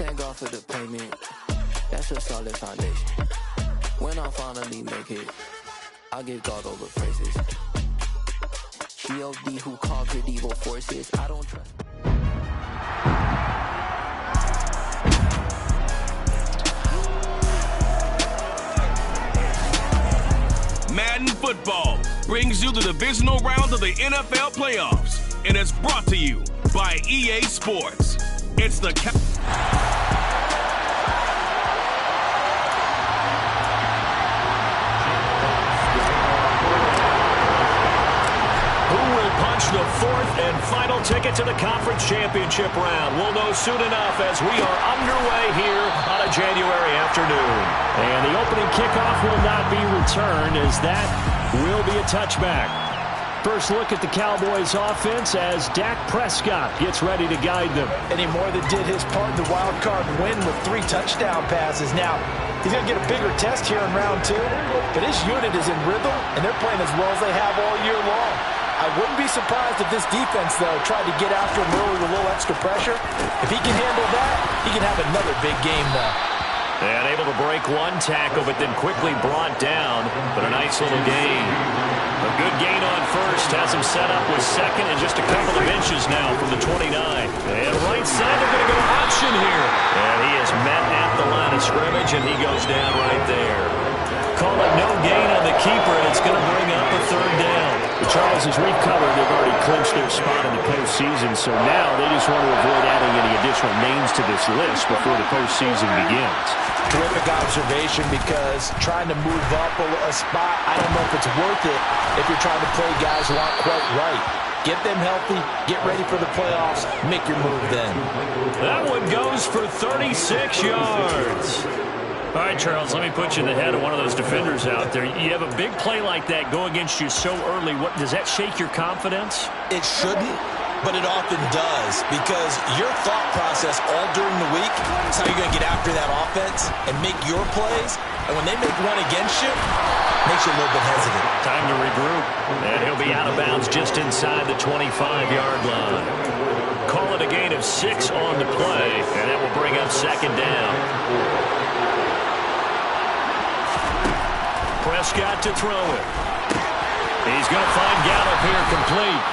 Thank God for the payment. That's a solid foundation. When I finally make it, I'll give God all the praises. G.O.D. who conquered evil forces. I don't trust. Madden Football brings you the divisional round of the NFL playoffs, and it's brought to you by EA Sports. It's the the fourth and final ticket to the conference championship round. We'll know soon enough as we are underway here on a January afternoon. And the opening kickoff will not be returned, as that will be a touchback. First look at the Cowboys offense as Dak Prescott gets ready to guide them. And he more than did his part in the wild card win with 3 touchdown passes. Now, he's going to get a bigger test here in round 2, but his unit is in rhythm, and they're playing as well as they have all year long. I wouldn't be surprised if this defense, though, tried to get after him early with a little extra pressure. If he can handle that, he can have another big game, though. And able to break one tackle, but then quickly brought down. But a nice little gain. A good gain on first. Has him set up with second and just a couple of inches now from the 29. And right side, they're going to go option here. And he is met at the line of scrimmage, and he goes down right there. Call it no gain on the keeper, and it's going to bring up a third down. But Charles, as we've covered, they've already clinched their spot in the postseason, so now they just want to avoid adding any additional names to this list before the postseason begins. Terrific observation, because trying to move up a spot, I don't know if it's worth it if you're trying to play guys who aren't quite right. Get them healthy, get ready for the playoffs, make your move then. That one goes for 36 yards. All right, Charles, let me put you in the head of one of those defenders out there. You have a big play like that go against you so early. What does that shake your confidence? It shouldn't, but it often does, because your thought process all during the week is how you're going to get after that offense and make your plays. And when they make one against you, it makes you a little bit hesitant. Time to regroup. And he'll be out of bounds just inside the 25-yard line. Call it a gain of 6 on the play, and that will bring up second down. Prescott to throw it. He's going to find Gallup here complete.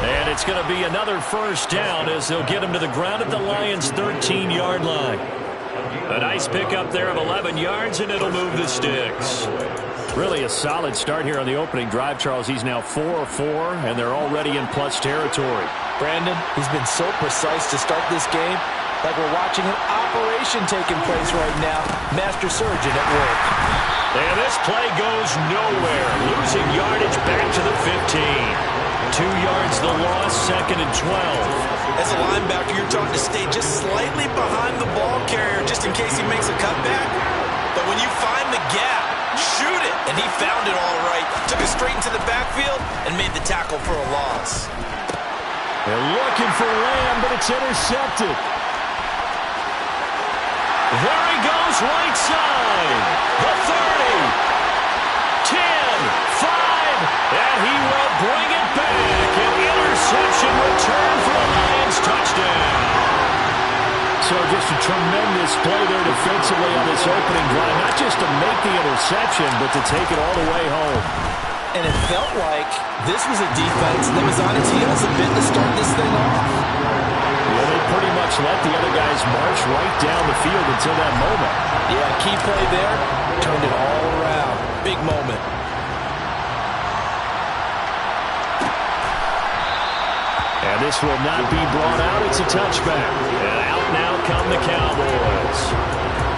And it's going to be another first down as they'll get him to the ground at the Lions' 13-yard line. A nice pickup there of 11 yards, and it'll move the sticks. Really a solid start here on the opening drive, Charles. He's now 4 of 4, and they're already in plus territory. Brandon, he's been so precise to start this game, like we're watching an operation taking place right now. Master surgeon at work. And this play goes nowhere. Losing yardage back to the 15. 2 yards the loss, second and 12. As a linebacker, you're taught to stay just slightly behind the ball carrier just in case he makes a cutback. But when you find the gap, shoot it. And he found it all right. Took it straight into the backfield and made the tackle for a loss. They're looking for Lamb, but it's intercepted. There he goes, right side. The 30. 10, 5, and he will bring it back. An interception return for a Lions touchdown. So just a tremendous play there defensively on this opening drive. Not just to make the interception, but to take it all the way home. And it felt like this was a defense that was on its heels a bit to start this thing off. Well, they pretty much let the other guys march right down the field until that moment. Yeah, key play there, turned it all around. Big moment. And this will not be brought out. It's a touchback. And out now come the Cowboys.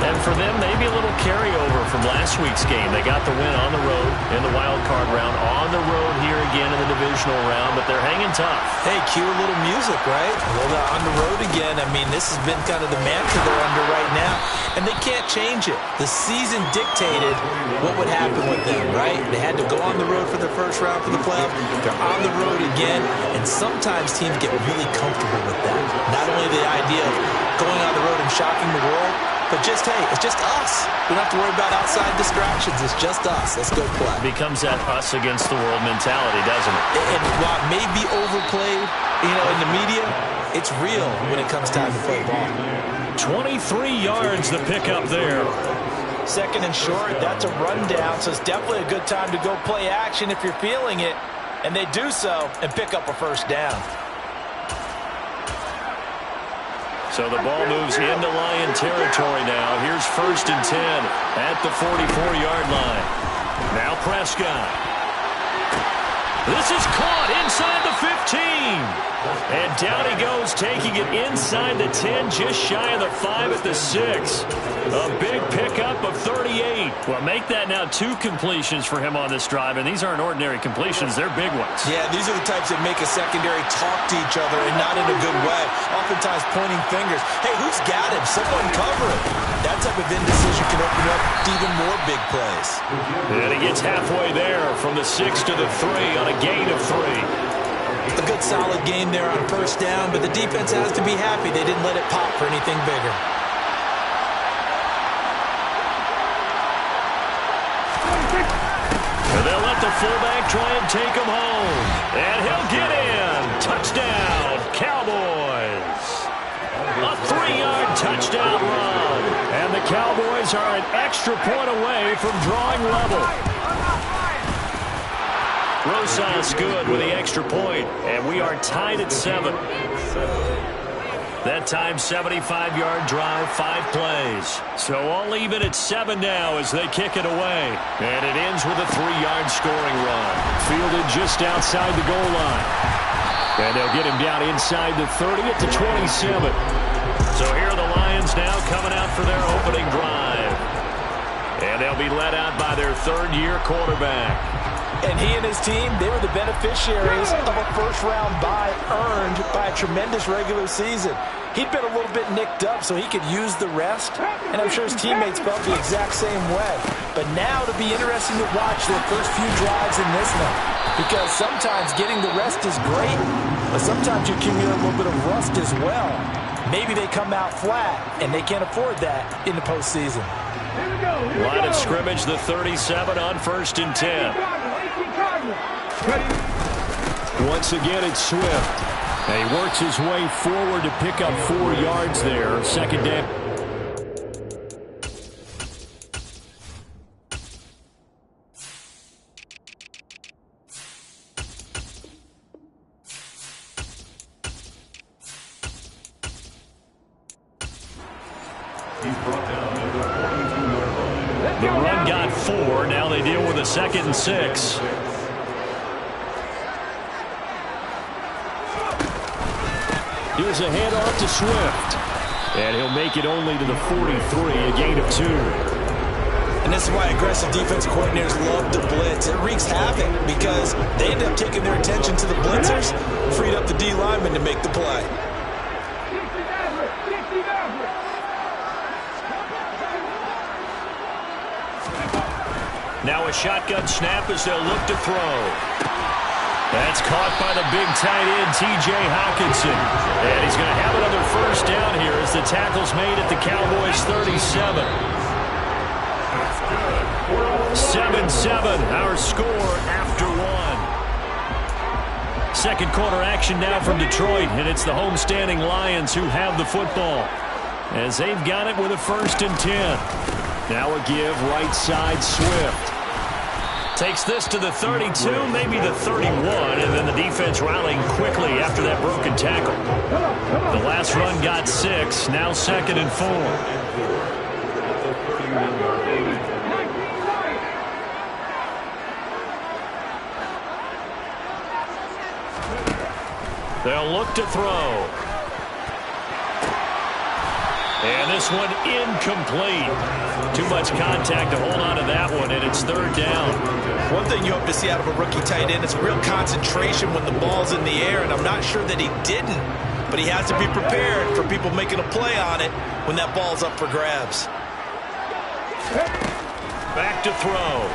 And for them, maybe a little carryover from last week's game. They got the win on the road in the wild card round, on the road here again in the divisional round, but they're hanging tough. Hey, cue a little music, right? A little on the road again. I mean, this has been kind of the mantra they're under right now, and they can't change it. The season dictated what would happen with them, right? They had to go on the road for the first round for the playoffs. They're on the road again, and sometimes teams get really comfortable with that. Not only the idea of going on the road and shocking the world, but just, hey, it's just us. We don't have to worry about outside distractions. It's just us. Let's go play. It becomes that us against the world mentality, doesn't it? And while it may be overplayed, in the media, it's real when it comes time to play ball. 23 yards the pickup there. Second and short, that's a rundown, so it's definitely a good time to go play action if you're feeling it. And they do so and pick up a first down. So the ball moves into Lion territory now. Here's 1st and 10 at the 44-yard line. Now Prescott. This is caught inside the 15. And down he goes, taking it inside the 10, just shy of the 5 at the 6. A big pickup of 38. Well, make that now 2 completions for him on this drive, and these aren't ordinary completions. They're big ones. Yeah, these are the types that make a secondary talk to each other, and not in a good way. Oftentimes pointing fingers. Hey, who's got him? Someone cover it. That type of indecision can open up even more big plays. And he gets halfway there from the 6 to the 3 on a gain of 3. A good solid game there on first down, but the defense has to be happy they didn't let it pop for anything bigger. And they'll let the fullback try and take him home. And he'll get in. Touchdown, Cowboys. A 3-yard touchdown run. And the Cowboys are an extra point away from drawing level. Rosas good with the extra point, and we are tied at 7. That time, 75-yard drive, 5 plays. So all even at 7 now as they kick it away. And it ends with a 3-yard scoring run. Fielded just outside the goal line. And they'll get him down inside the 30 at the 27. So here are the Lions now coming out for their opening drive. And they'll be led out by their 3rd-year quarterback. And he and his team, they were the beneficiaries of a first-round bye earned by a tremendous regular season. He'd been a little bit nicked up so he could use the rest, and I'm sure his teammates felt the exact same way. But now it'll be interesting to watch their first few drives in this one, because sometimes getting the rest is great, but sometimes you accumulate a little bit of rust as well. Maybe they come out flat, and they can't afford that in the postseason. Line of scrimmage, the 37 on 1st and 10. Once again, it's Swift. And he works his way forward to pick up 4 yards there. 2nd down. The run got 4. Now they deal with a 2nd and 6. Here's a handoff to Swift. And he'll make it only to the 43, a gain of 2. And this is why aggressive defensive coordinators love to blitz. It wreaks havoc because they end up taking their attention to the blitzers, freed up the D lineman to make the play. Now a shotgun snap as they'll look to throw. That's caught by the big tight end, T.J. Hockenson. And he's going to have another first down here as the tackle's made at the Cowboys' 37. 7-7, our score after 1. Second quarter action now from Detroit, and it's the homestanding Lions who have the football, as they've got it with a 1st and 10. Now a give right side, Swift. Takes this to the 32, maybe the 31, and then the defense rallying quickly after that broken tackle. The last run got 6, now 2nd and 4. They'll look to throw. And this one incomplete. Too much contact to hold on to that one, and it's 3rd down. One thing you hope to see out of a rookie tight end is real concentration when the ball's in the air, and I'm not sure that he didn't, but he has to be prepared for people making a play on it when that ball's up for grabs. Back to throw.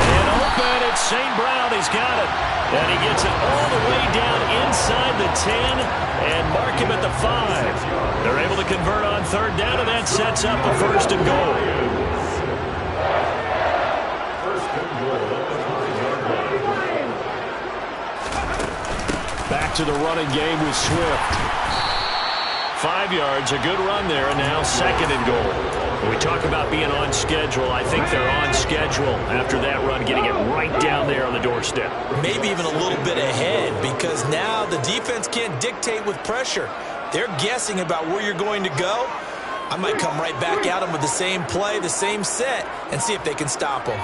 Man open, it's St. Brown, he's got it. And he gets it all the way down inside the 10 and mark him at the 5. They're able to convert on 3rd down, and that sets up a 1st and goal. Back to the running game with Swift. 5 yards, a good run there, and now 2nd and goal. When we talk about being on schedule, I think they're on schedule after that run, getting it right down there on the doorstep. Maybe even a little bit ahead, because now the defense can't dictate with pressure. They're guessing about where you're going to go. I might come right back at them with the same play, the same set, and see if they can stop them.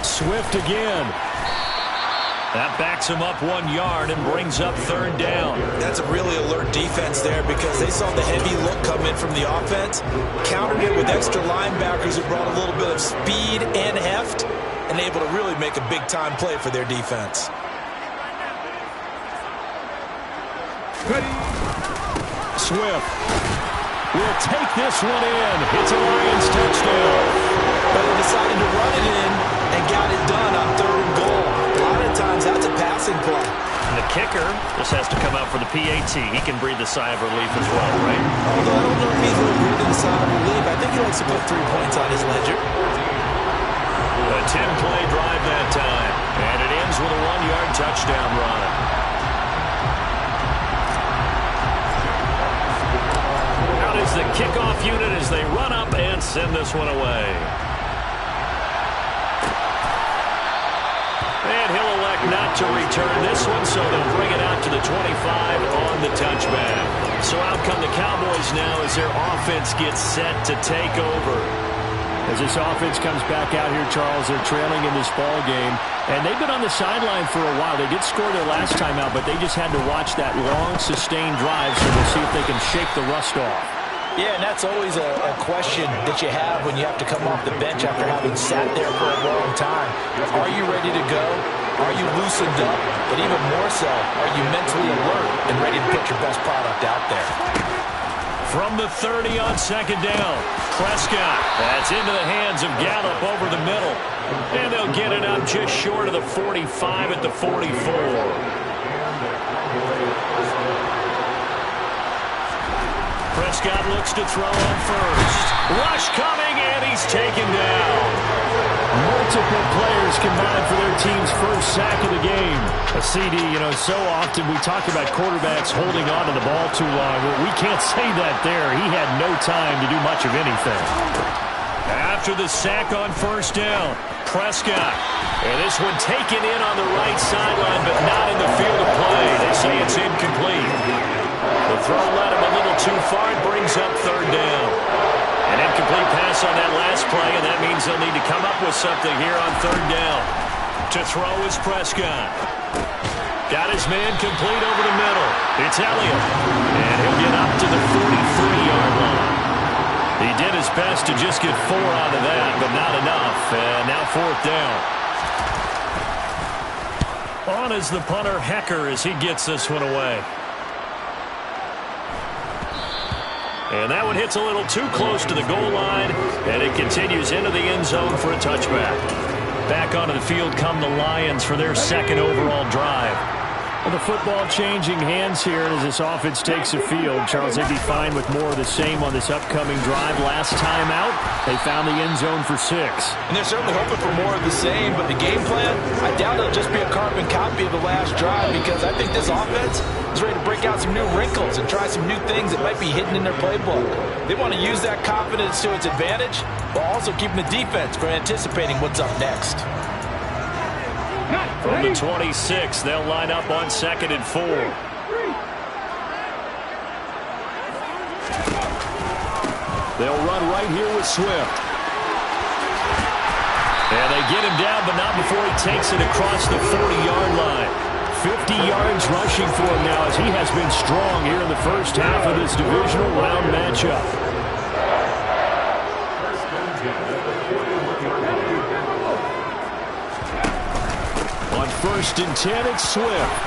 Swift again. That backs him up 1 yard and brings up 3rd down. That's a really alert defense there because they saw the heavy look come in from the offense, countered it with extra linebackers who brought a little bit of speed and heft, and able to really make a big-time play for their defense. Swift will take this one in. It's a Lions touchdown. But they decided to run it in and got it done on 3rd and goal. A lot of times that's a passing play. And the kicker just has to come out for the PAT. He can breathe a sigh of relief as well, right? Although I don't know if he's really breathing a sigh of relief. I think he likes to put 3 points on his ledger. A 10-play drive that time. And it ends with a 1-yard touchdown run. Out is the kickoff unit as they run up and send this one away. And he'll elect not to return this one, so they'll bring it out to the 25 on the touchback. So out come the Cowboys now as their offense gets set to take over. As this offense comes back out here, Charles, they're trailing in this ball game. And they've been on the sideline for a while. They did score their last time out, but they just had to watch that long, sustained drive, so we'll see if they can shake the rust off. Yeah, and that's always a question that you have when you have to come off the bench after having sat there for a long time. Are you ready to go? Are you loosened up? But even more so, are you mentally alert and ready to put your best product out there? From the 30 on 2nd down, Prescott. That's into the hands of Gallup over the middle. And they'll get it up just short of the 45 at the 44. Prescott looks to throw on first. Rush coming, and he's taken down. Multiple players combined for their team's first sack of the game. A CD, so often we talk about quarterbacks holding on to the ball too long. Well, we can't say that there. He had no time to do much of anything. After the sack on 1st down, Prescott. And this one taken in on the right sideline, but not in the field of play. They say it's incomplete. The throw led him a little too far. It brings up 3rd down. An incomplete pass on that last play, and that means they'll need to come up with something here on 3rd down. To throw is Prescott. Got his man complete over the middle. It's Elliott. And he'll get up to the 43-yard line. He did his best to just get 4 out of that, but not enough. And now 4th down. On is the punter, Hecker, as he gets this one away. And that one hits a little too close to the goal line, and it continues into the end zone for a touchback. Back onto the field come the Lions for their 2nd overall drive. Well, the football changing hands here, and as this offense takes the field, Charles, they'd be fine with more of the same on this upcoming drive. Last time out, they found the end zone for 6. And they're certainly hoping for more of the same, but the game plan, I doubt it'll just be a carbon copy of the last drive, because I think this offense is ready to break out some new wrinkles and try some new things that might be hidden in their playbook. They want to use that confidence to its advantage, while also keeping the defense from anticipating what's up next. From the 26, they'll line up on 2nd and 4. They'll run right here with Swift. And they get him down, but not before he takes it across the 40-yard line. 50 yards rushing for him now, as he has been strong here in the first half of this divisional round matchup. On 1st and 10, it's Swift.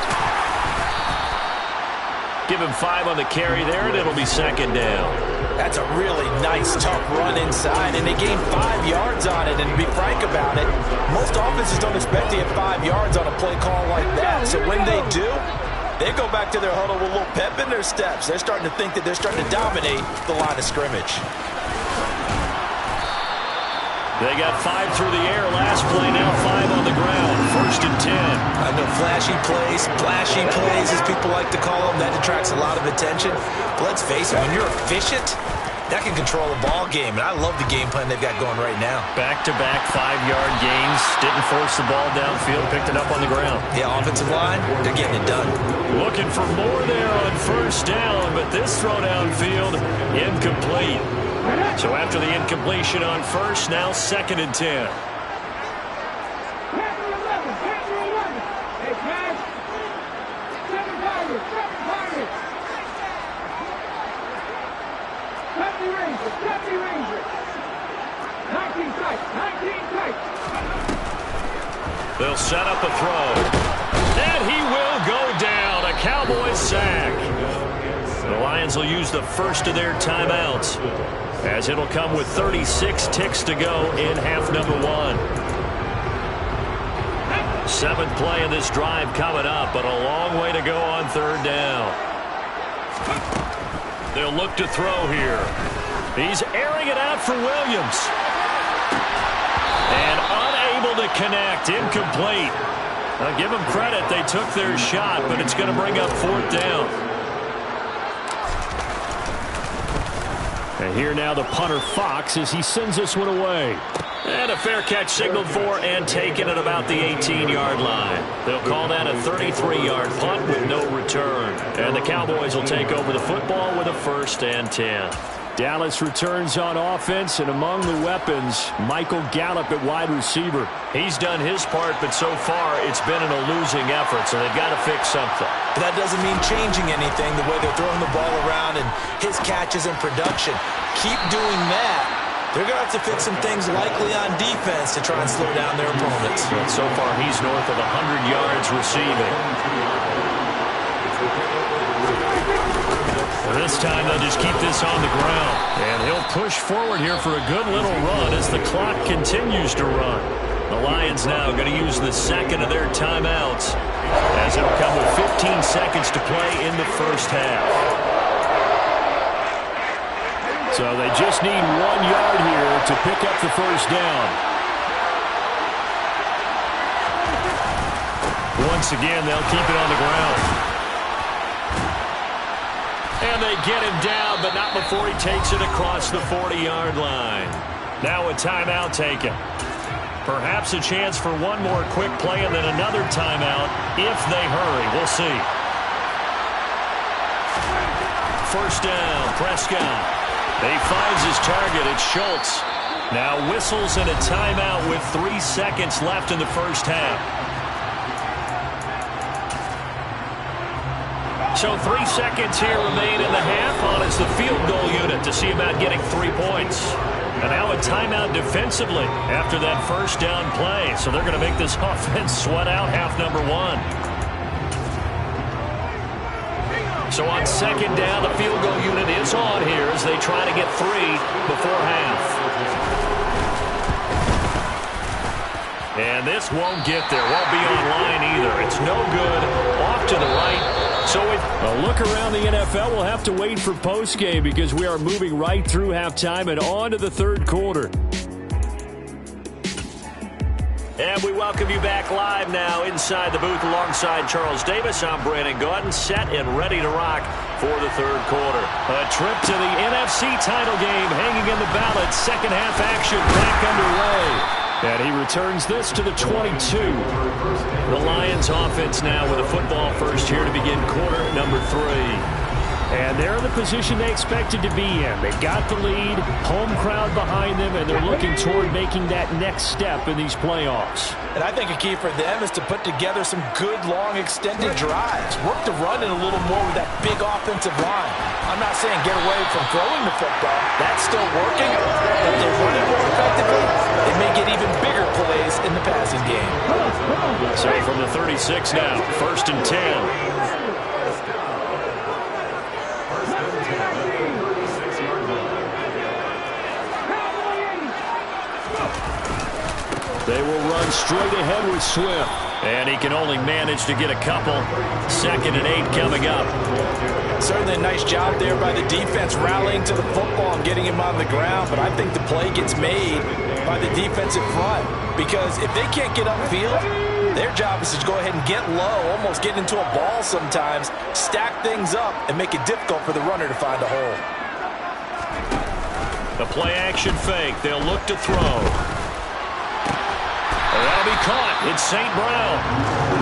Give him 5 on the carry there, and it'll be 2nd down. That's a really nice, tough run inside, and they gained 5 yards on it. And to be frank about it, most offenses don't expect to get 5 yards on a play call like that. So when they do, they go back to their huddle with a little pep in their steps. They're starting to think that they're starting to dominate the line of scrimmage. They got 5 through the air last play, now 5 on the ground. 1st and 10. I know flashy plays, as people like to call them, that attracts a lot of attention. But let's face it, when you're efficient, that can control a ball game, and I love the game plan they've got going right now. Back-to-back 5-yard gains. Didn't force the ball downfield, picked it up on the ground. Yeah, offensive line, they're getting it done. Looking for more there on 1st down, but this throw downfield, incomplete. So after the incompletion on 1st, now 2nd and 10. They'll set up a throw. And he will go down. A Cowboys sack. The Lions will use the first of their timeouts, as it'll come with 36 ticks to go in half number 1. 7th play of this drive coming up, but a long way to go on 3rd down. They'll look to throw here. He's airing it out for Williams. And unable to connect. Incomplete. I'll give them credit. They took their shot, but it's going to bring up 4th down. And here now the punter Fox as he sends this one away. And a fair catch signaled for and taken at about the 18-yard line. They'll call that a 33-yard punt with no return. And the Cowboys will take over the football with a 1st and 10. Dallas returns on offense, and among the weapons, Michael Gallup at wide receiver. He's done his part, but so far it's been in a losing effort, so they've got to fix something. But that doesn't mean changing anything, the way they're throwing the ball around and his catches and production. Keep doing that. They're going to have to fix some things likely on defense to try and slow down their opponents. And so far he's north of 100 yards receiving. This time they'll just keep this on the ground. And he'll push forward here for a good little run as the clock continues to run. The Lions now going to use the 2nd of their timeouts, as it'll come with 15 seconds to play in the 1st half. So they just need 1 yard here to pick up the 1st down. Once again, they'll keep it on the ground. And they get him down, but not before he takes it across the 40-yard line. Now a timeout taken. Perhaps a chance for one more quick play and then another timeout if they hurry. We'll see. 1st down, Prescott. He finds his target. It's Schultz. Now whistles and a timeout with 3 seconds left in the 1st half. So 3 seconds here remain in the half on as the field goal unit to see about getting 3 points. And now a timeout defensively after that 1st down play. So they're going to make this offense sweat out half number 1. So on 2nd down, the field goal unit is on here as they try to get 3 before half. And this won't get there. Won't be online either. It's no good. Off to the right. So a look around the NFL, we'll have to wait for postgame because we are moving right through halftime and on to the 3rd quarter. And we welcome you back live now inside the booth alongside Charles Davis. I'm Brandon Gaudin, set and ready to rock for the 3rd quarter. A trip to the NFC title game hanging in the balance. 2nd half action back underway. And he returns this to the 22. The Lions offense now with a football first here to begin quarter number 3. And they're in the position they expected to be in. They got the lead, home crowd behind them, and they're looking toward making that next step in these playoffs. And I think a key for them is to put together some good, long, extended drives. Work the run in a little more with that big offensive line. I'm not saying get away from throwing the football. That's still working. But if they run it more effectively, they may get even bigger plays in the passing game. So from the 36 now, 1st and 10. They will run straight ahead with Swift. And he can only manage to get a couple. 2nd and 8 coming up. Certainly a nice job there by the defense rallying to the football and getting him on the ground. But I think the play gets made by the defensive front, because if they can't get upfield, their job is to go ahead and get low, almost get into a ball sometimes, stack things up, and make it difficult for the runner to find a hole. The play-action fake. They'll look to throw. That'll be caught. It's St. Brown.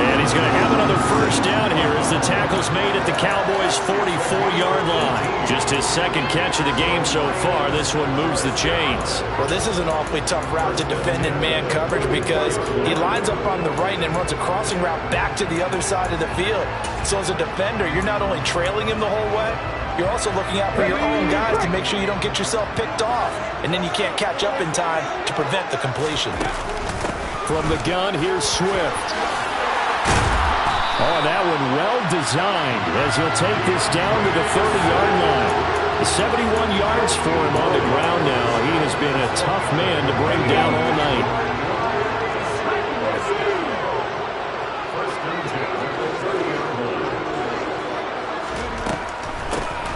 And he's going to have another first down here as the tackle's made at the Cowboys' 44-yard line. Just his second catch of the game so far. This one moves the chains. Well, this is an awfully tough route to defend in man coverage because he lines up on the right and then runs a crossing route back to the other side of the field. So as a defender, you're not only trailing him the whole way, you're also looking out for your own guys to make sure you don't get yourself picked off. And then you can't catch up in time to prevent the completion. From the gun, here's Swift. Oh, that one well designed as he'll take this down to the 30-yard line. 71 yards for him on the ground now. He has been a tough man to bring down all night.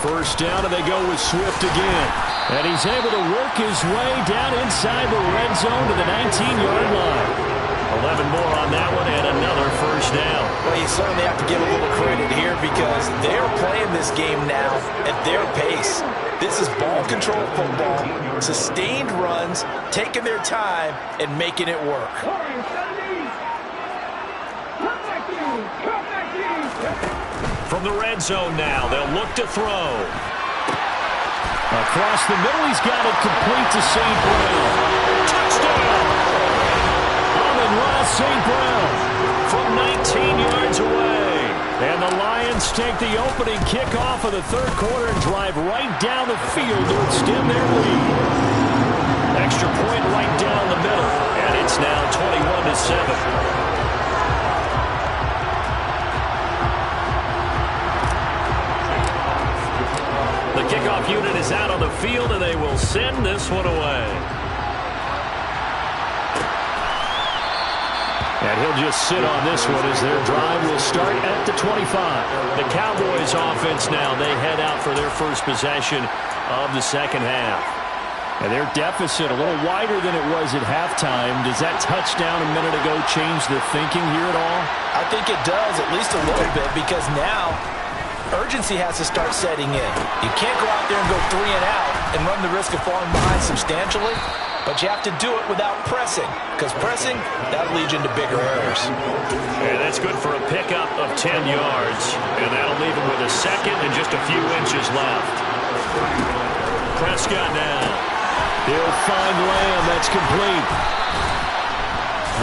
First down, and they go with Swift again. And he's able to work his way down inside the red zone to the 19-yard line. 11 more on that one, and another first down. Well, you certainly have to give a little credit here because they're playing this game now at their pace. This is ball control football, sustained runs, taking their time, and making it work. From the red zone now, they'll look to throw. Across the middle, he's got it complete to St. Brown. Touchdown! Amon-Ra St. Brown from 19 yards away. And the Lions take the opening kickoff of the third quarter and drive right down the field to extend their lead. Extra point right down the middle, and it's now 21-7. The kickoff unit is out on the field, and they will send this one away. And he'll just sit on this one as their drive will start at the 25. The Cowboys offense now, they head out for their first possession of the second half. And their deficit a little wider than it was at halftime. Does that touchdown a minute ago change the thinking here at all? I think it does, at least a little bit, because now urgency has to start setting in. You can't go out there and go 3 and out and run the risk of falling behind substantially, but you have to do it without pressing, because pressing, that'll lead you into bigger errors. And that's good for a pickup of 10 yards, and that'll leave him with a second and just a few inches left. Prescott now. He'll find Lamb. That's complete.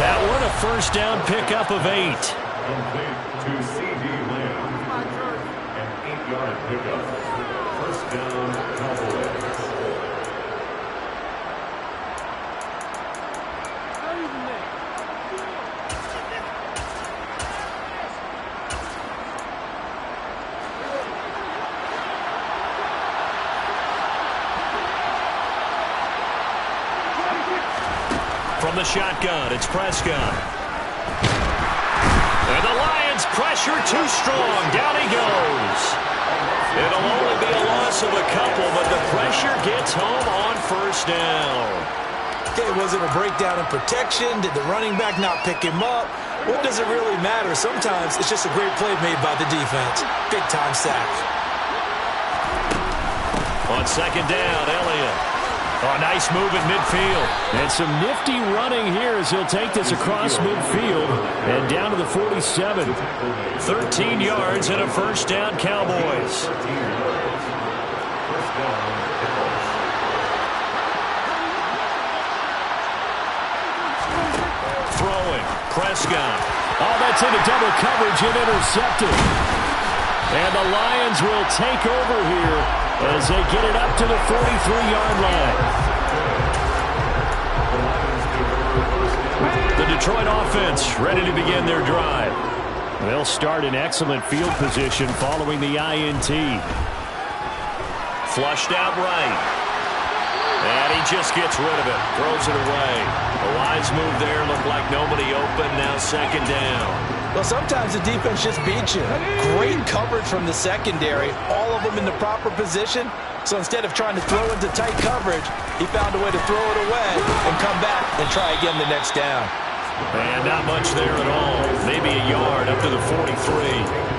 That one a first down pickup of 8. Complete to C.D. Lamb. An 8-yard pickup. First down, Cowboys. From the shotgun, it's Prescott. And the Lions pressure too strong. Down he goes. It'll only be a loss of a couple, but the pressure gets home on first down. Okay, was it a breakdown in protection? Did the running back not pick him up? What does it really matter? Sometimes it's just a great play made by the defense. Big-time sack. On second down, Elliott. Oh, nice move at midfield. And some nifty running here as he'll take this across midfield and down to the 47. 13 yards and a first down, Cowboys. Throwing, Prescott. Oh, that's into double coverage and intercepted. And the Lions will take over here as they get it up to the 43-yard line. The Detroit offense ready to begin their drive. They'll start in excellent field position following the INT. Flushed out right. And he just gets rid of it, throws it away. A wise move there, looked like nobody open, now second down. Well, sometimes the defense just beats you. Great coverage from the secondary, all of them in the proper position. So instead of trying to throw into tight coverage, he found a way to throw it away and come back and try again the next down. And not much there at all. Maybe a yard up to the 43.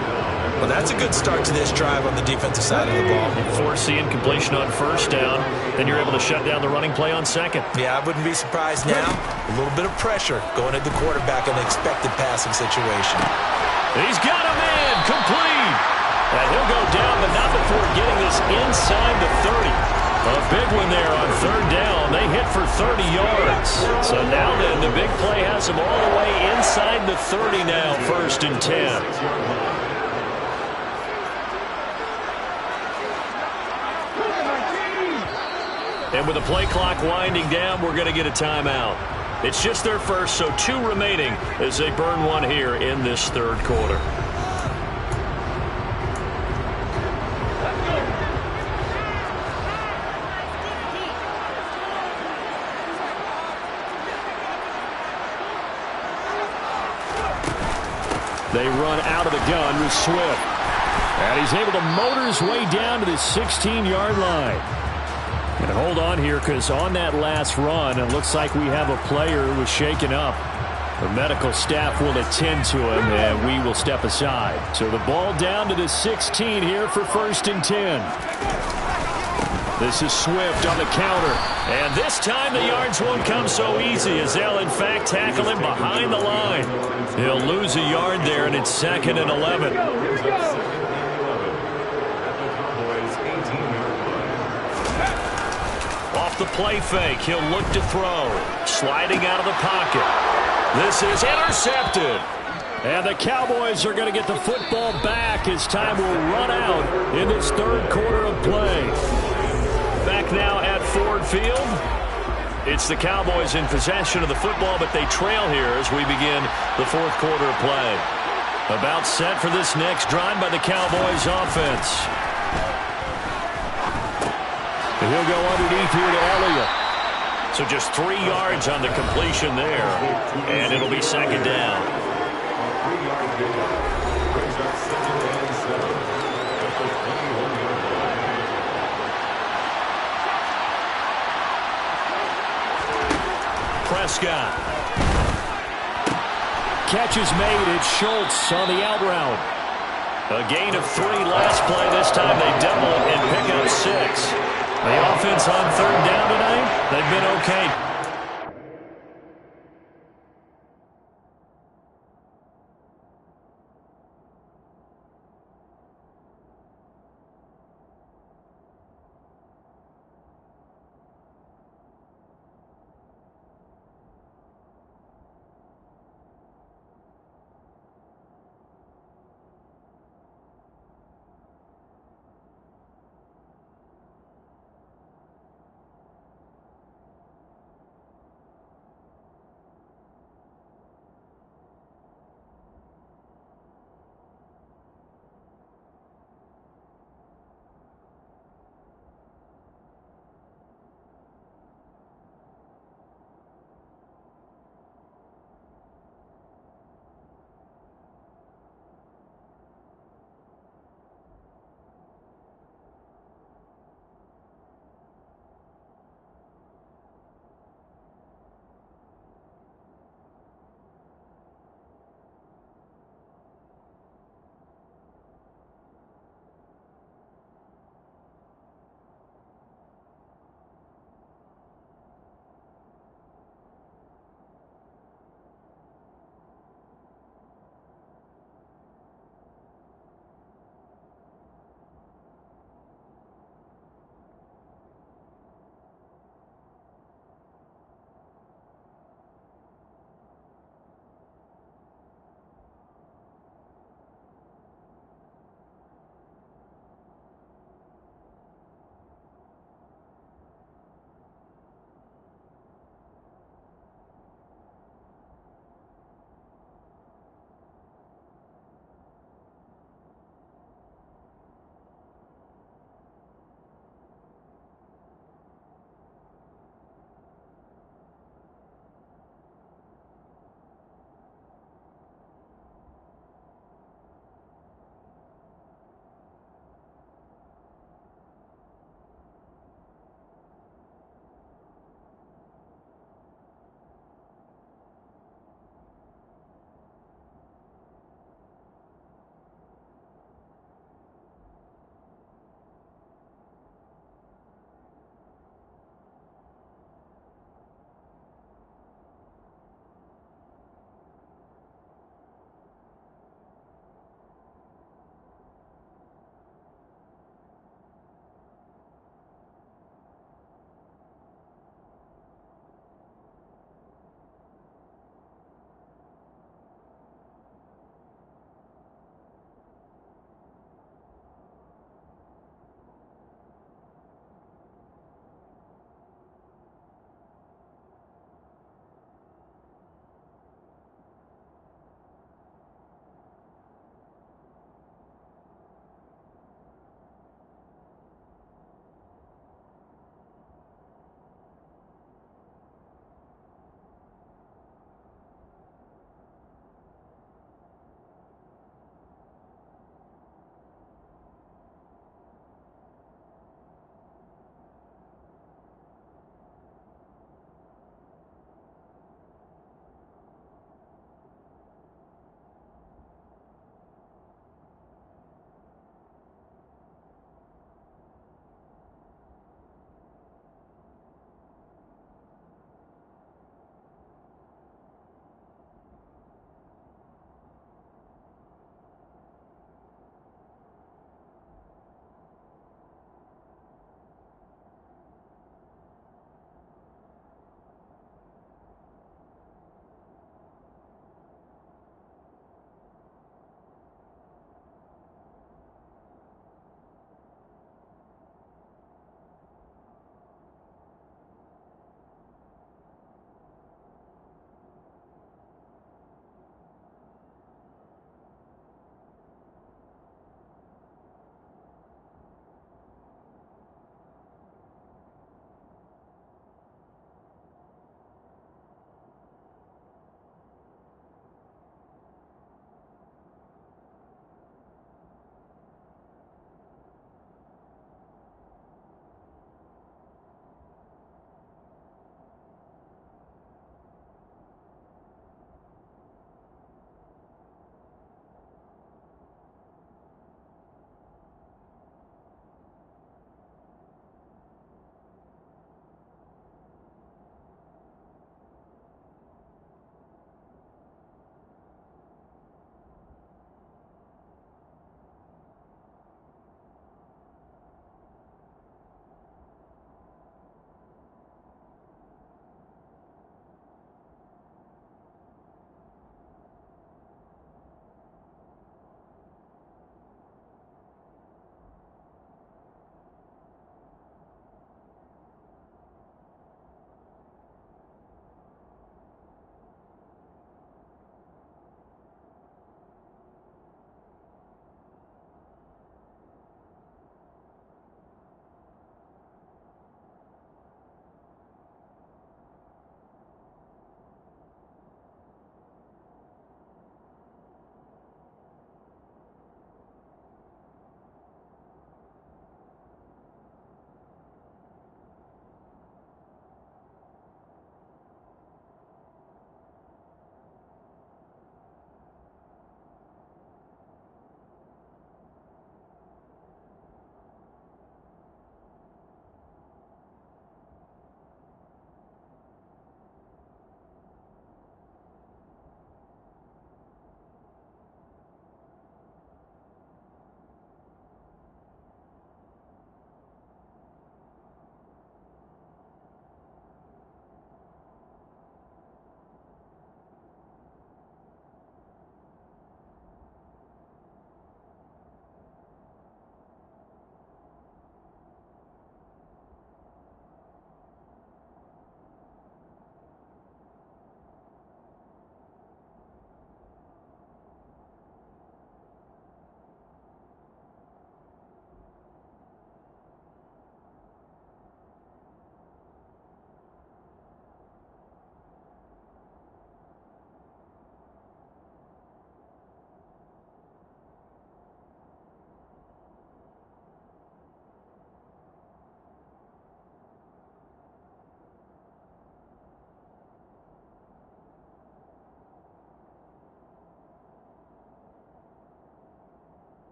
Well, that's a good start to this drive on the defensive side of the ball. You force the incompletion on first down, then you're able to shut down the running play on second. Yeah, I wouldn't be surprised now. A little bit of pressure going at the quarterback in an expected passing situation. He's got a man, complete. And he'll go down, but not before getting this inside the 30. A big one there on third down. They hit for 30 yards. So now then, the big play has them all the way inside the 30 now, 1st and 10. And with the play clock winding down, we're going to get a timeout. It's just their first, so 2 remaining as they burn one here in this third quarter. They run out of the gun with Swift. And he's able to motor his way down to the 16-yard line. And hold on here, because on that last run, it looks like we have a player who was shaken up. The medical staff will attend to him, and we will step aside. So the ball down to the 16 here for 1st and 10. This is Swift on the counter. And this time the yards won't come so easy, as they'll, in fact, tackle him behind the line. He'll lose a yard there, and it's 2nd and 11. Off the play fake, he'll look to throw. Sliding out of the pocket. This is intercepted. And the Cowboys are going to get the football back as time will run out in this third quarter of play. Back now at Ford Field. It's the Cowboys in possession of the football, but they trail here as we begin the fourth quarter of play. About set for this next drive by the Cowboys offense. And he'll go underneath here to Elliott. So just 3 yards on the completion there. And it'll be second down. Prescott. Catch is made. It's Schultz on the out route. A gain of 3 last play. This time they double it and pick up 6. The offense on third down tonight, they've been okay.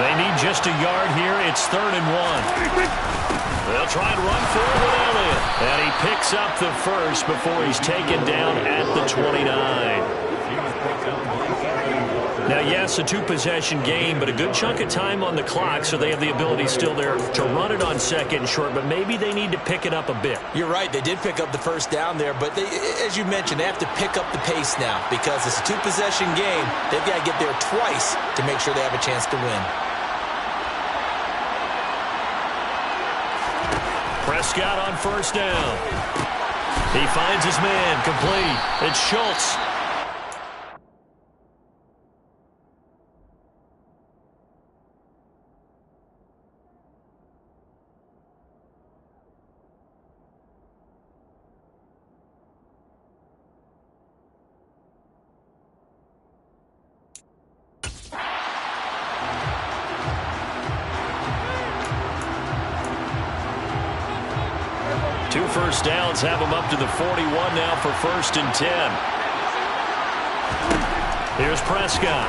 They need just a yard here. It's 3rd and 1. They'll try and run forward with Elliott. And he picks up the first before he's taken down at the 29. Now, yes, a 2-possession game, but a good chunk of time on the clock, so they have the ability still there to run it on 2nd and short, but maybe they need to pick it up a bit. You're right. They did pick up the first down there, but they, as you mentioned, they have to pick up the pace now because it's a 2-possession game. They've got to get there twice to make sure they have a chance to win. Prescott on 1st down. He finds his man, complete. It's Schultz. Two first downs have him up to the 41 now for 1st and 10. Here's Prescott.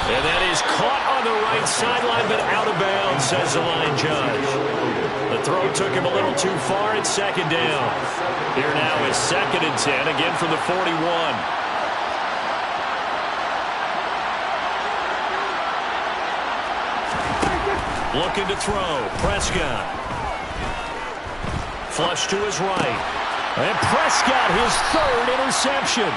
And that is caught on the right sideline, but out of bounds, says the line judge. The throw took him a little too far. It's 2nd down. Here now is 2nd and 10, again from the 41. Looking to throw. Prescott. Flush to his right. And Prescott, his 3rd interception.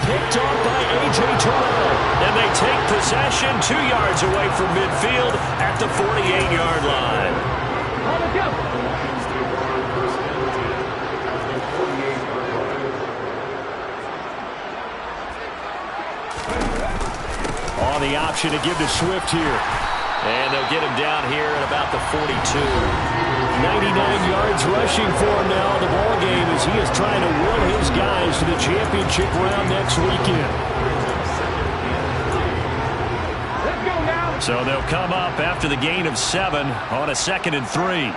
Picked off by A.J. Terrell. And they take possession 2 yards away from midfield at the 48-yard line. On the option to give to Swift here. And they'll get him down here at about the 42. 99 yards rushing for him now in the ball game as he is trying to will his guys to the championship round next weekend. Let's go now. So they'll come up after the gain of 7 on a 2nd and 3.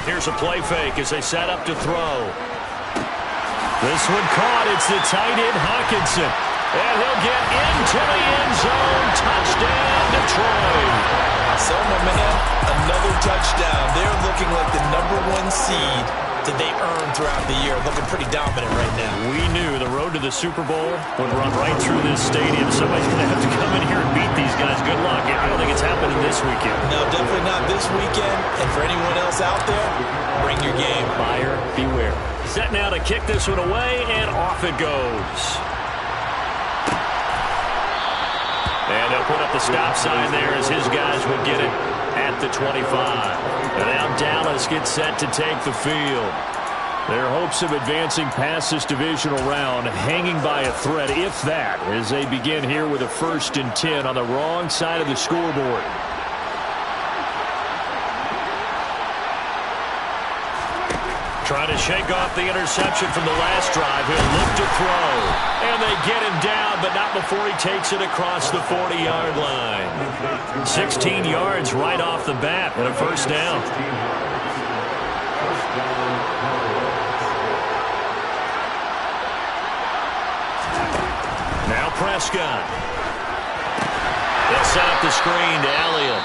Here's a play fake as they set up to throw. This one caught. It's the tight end, Hawkinson. And he'll get into the end zone. Touchdown, Detroit. So, my man, another touchdown. They're looking like the #1 seed that they earned throughout the year. Looking pretty dominant right now. We knew the road to the Super Bowl would run right through this stadium. Somebody's going to have to come in here and beat these guys. Good luck. I don't think it's happening this weekend. No, definitely not this weekend. And for anyone else out there, bring your game. Buyer beware. Set now to kick this one away, and off it goes. And they'll put up the stop sign there as his guys will get it at the 25. And now Dallas gets set to take the field. Their hopes of advancing past this divisional round hanging by a thread, if that, as they begin here with a 1st and 10 on the wrong side of the scoreboard. Trying to shake off the interception from the last drive. He'll look to throw. And they get him down, but not before he takes it across the 40-yard line. 16 yards right off the bat and a 1st down. Now Prescott. They'll set up the screen to Elliott.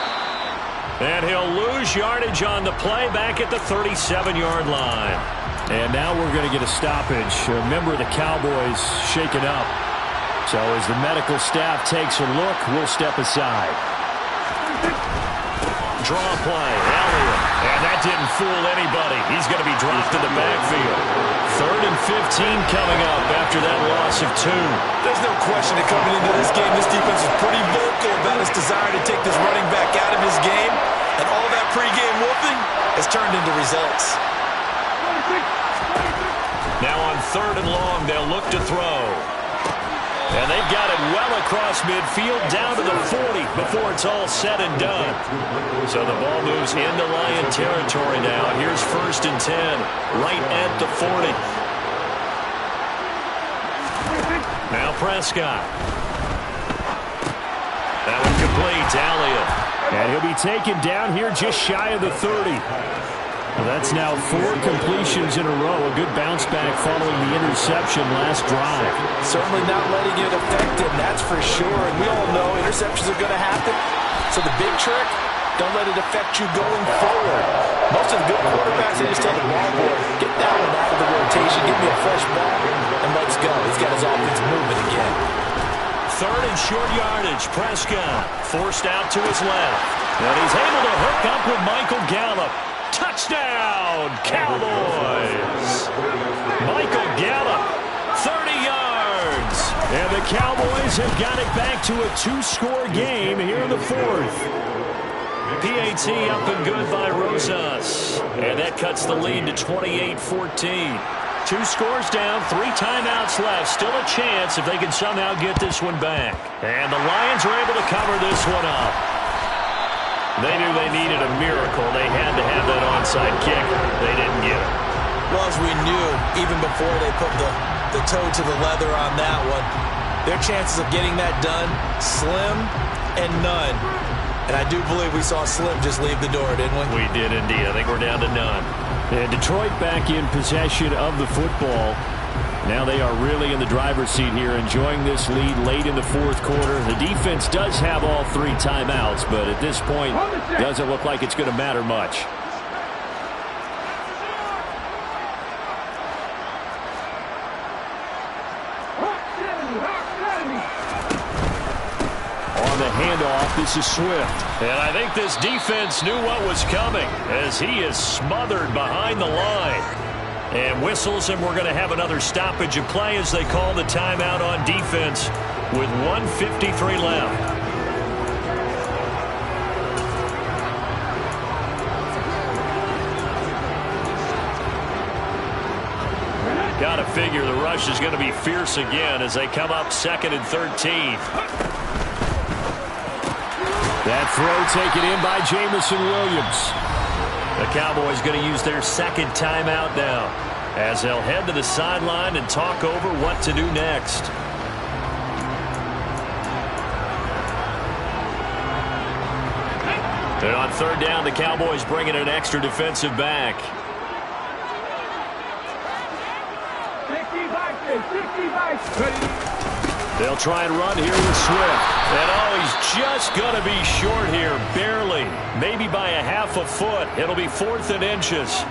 And he'll lose yardage on the play back at the 37-yard line. And now we're going to get a stoppage. A member of the Cowboys shaken up. So as the medical staff takes a look, we'll step aside. Draw play, Elliott. And that didn't fool anybody. He's going to be dropped in the backfield. 3rd and 15 coming up after that loss of 2. There's no question that coming into this game, this defense is pretty vocal about its desire to take this running back out of his game. And all that pregame whooping has turned into results. Now on 3rd and long, they'll look to throw. And they've got it well across midfield down to the 40 before it's all said and done. So the ball moves into Lion territory now. Here's 1st and 10 right at the 40. Now Prescott. That one complete to Elliott. And he'll be taken down here just shy of the 30. Well, that's now 4 completions in a row. A good bounce back following the interception last drive. Certainly not letting it affect him, that's for sure. And we all know interceptions are going to happen. So the big trick, don't let it affect you going forward. Most of the good quarterbacks, they just tell the ball boy, get that one out of the rotation, give me a fresh ball, and let's go. He's got his offense moving again. 3rd and short yardage. Prescott forced out to his left. And he's able to hook up with Michael Gallup. Touchdown, Cowboys! Michael Gallup, 30 yards. And the Cowboys have got it back to a 2-score game here in the 4th. PAT up and good by Rosas. And that cuts the lead to 28-14. 2 scores down, 3 timeouts left. Still a chance if they can somehow get this one back. And the Lions are able to cover this one up. They knew they needed a miracle. They had to have that onside kick. They didn't get it. Well, as we knew, even before they put the toe to the leather on that one, their chances of getting that done, slim and none. And I do believe we saw Slim just leave the door, didn't we? We did indeed. I think we're down to none. And Detroit back in possession of the football. Now they are really in the driver's seat here, enjoying this lead late in the 4th quarter. The defense does have all 3 timeouts, but at this point, doesn't look like it's going to matter much. On the handoff, this is Swift. And I think this defense knew what was coming as he is smothered behind the line. And whistles, and we're going to have another stoppage of play as they call the timeout on defense with 1:53 left. Got to figure the rush is going to be fierce again as they come up 2nd and 13. That throw taken in by Jamison Williams. The Cowboys going to use their 2nd timeout now as they'll head to the sideline and talk over what to do next. And on 3rd down, the Cowboys bring in an extra defensive back. They'll try and run here with Swift. And he's just going to be short here, barely. Maybe by a half a foot. It'll be 4th and inches.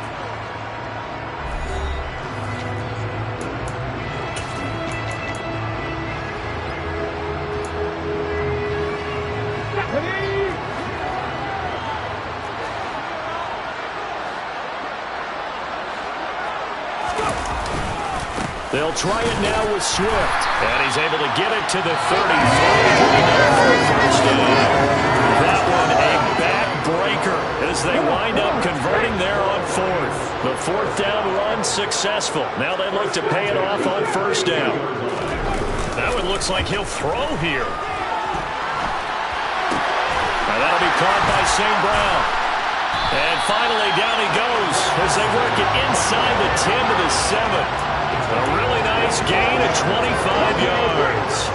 They'll try it now with Swift. And he's able to get it to the 33. That one a backbreaker as they wind up converting there on 4th. The 4th down run successful. Now they look to pay it off on 1st down. That one looks like he'll throw here. Now that'll be caught by St. Brown. And finally down he goes as they work it inside the 10 to the 7. A really nice gain of 25 yards.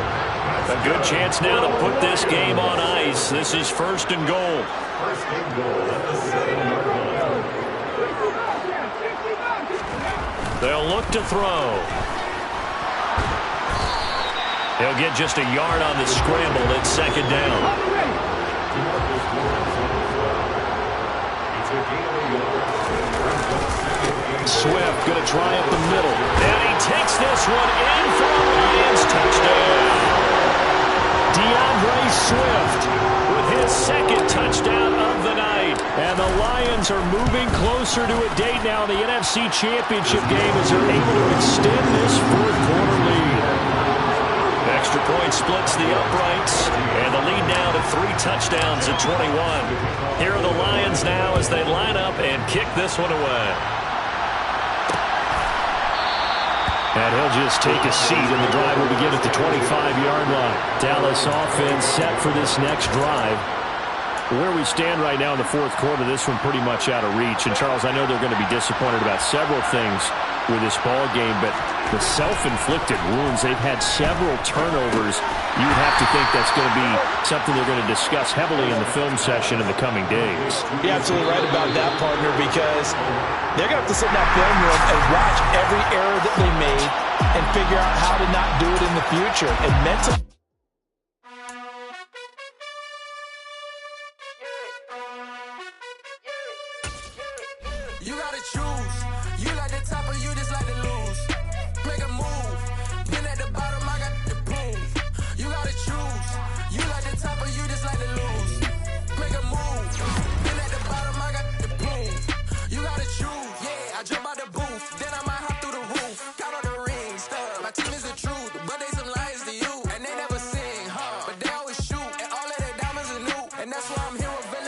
A good chance now to put this game on ice. This is 1st and goal. 1st and goal at the 7-yard line. They'll look to throw. He'll get just a yard on the scramble at 2nd down. Swift going to try up the middle. And he takes this one in for a Lions touchdown. DeAndre Swift with his 2nd touchdown of the night. And the Lions are moving closer to a date now in the NFC Championship game as they're able to extend this 4th quarter lead. Extra point splits the uprights. And the lead now to 3 touchdowns at 21. Here are the Lions now as they line up and kick this one away. And he'll just take a seat, and the drive will begin at the 25-yard line. Dallas offense set for this next drive. Where we stand right now in the 4th quarter, this one pretty much out of reach. And, Charles, I know they're going to be disappointed about several things. with this ball game, but the self-inflicted wounds, they've had several turnovers. You would have to think that's going to be something they're going to discuss heavily in the film session in the coming days. You're absolutely right about that, partner, because they're going to have to sit in that film room and watch every error that they made and figure out how to not do it in the future. And mentally, you gotta choose. You like the top or you just like to lose. Make a move. Been at the bottom, I got the prove. You gotta choose. You like the top or you just like to lose. Make a move. Been at the bottom, I got the prove. You gotta choose. Yeah, I jump out the booth. Then I might hop through the roof. Count on the rings. My team is the truth, but they some liars to you. And they never sing, huh? But they always shoot. And all of their diamonds are new. And that's why I'm here with